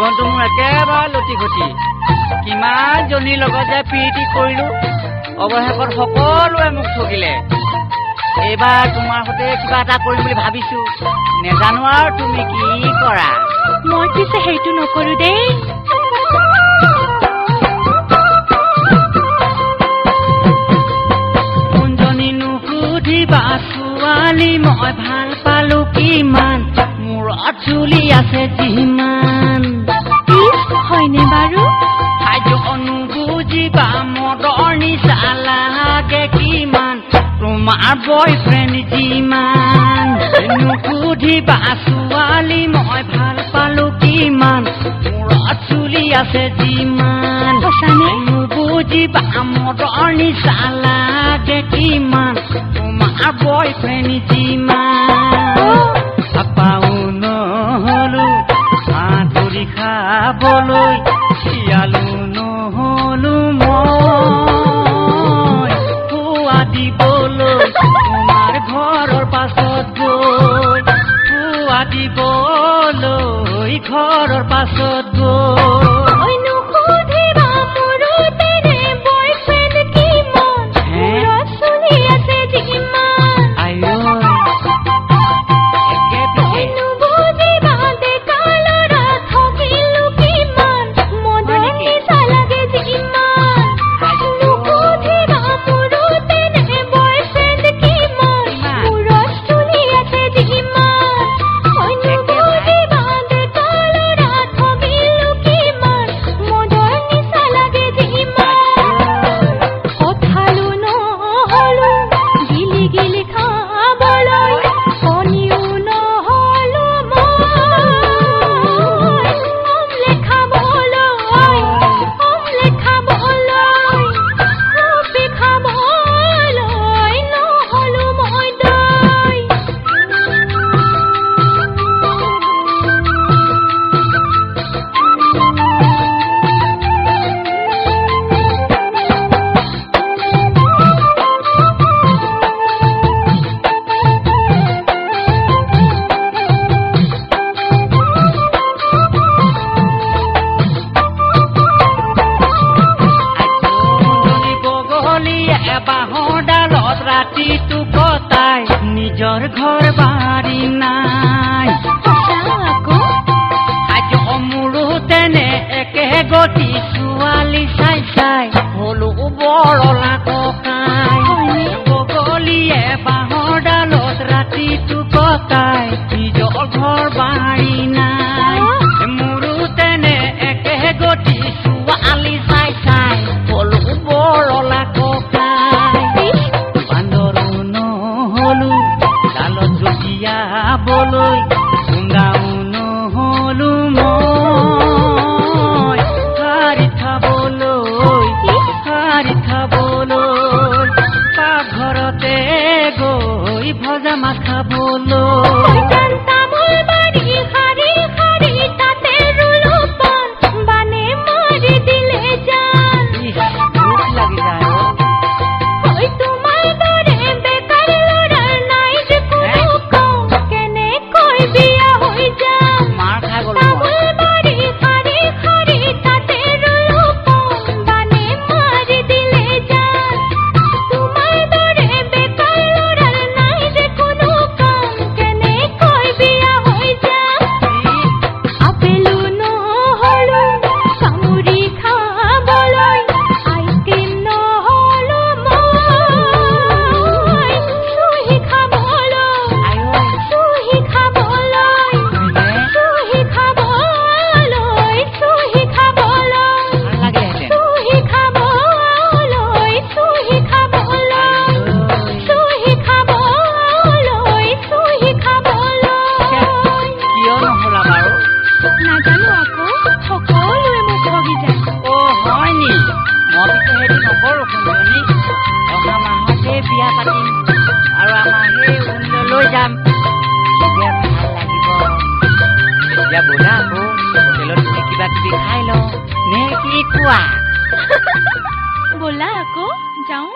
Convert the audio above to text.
জীৱনটো মোৰ একেবাৰে লটি ঘটি কিমান জনীৰ লগত যে প্ৰীতি কৰিলো অৱশেষত সকলোৱে মোক ঠগিলে এইবাৰ তোমাৰ সৈতে কিবা এটা কৰিম বুলি ভাবিছো নেজানো আৰু তুমি কি কৰা মই পিছে সেইটো নকৰো দেই কোনজনী নুসুধিবা ছোৱালী মই ভাল পালো কিমান মূৰত চুলি আছে যিমান হয়নে বাৰু নুবুজিবা মদৰ নিচা লাগে কিমান তোমাৰ বয়ফ্ৰেণ্ড যিমান নুসুধিবা ছোৱালী মই ভাল পালো কিমান মূৰত চুলি আছে যিমান নুবুজিবা মদৰ নিচা লাগে কিমান তোমাৰ বয়ফ্ৰেণ্ড যিমান পাও নহলো আঁতৰি খাবলৈ শিয়ালো নহলো মই খোৱা দিবলৈ তোমাৰ ঘৰৰ পাছত গৈ খোৱা দিবলৈ ঘৰৰ পাছত গৈ ৰাতিটো কটাই নিজৰ ঘৰ বাৰী নাই মোৰো তেনে একে গতি ছোৱালী চাই চাই হলো বৰলা ককাই বগলীয়ে বাঁহৰ ডালত ৰাতিটো কটাই নিজৰ ঘৰ বাৰী নাই মোৰো তেনে একে গতি ছোৱালী চাই চাই হলো বৰলা বলৈ গাও নহলো মই হাৰি খাবলৈ পাকঘৰতে গৈ ভজা মাছ খাবলৈ बोला আকৌ যাও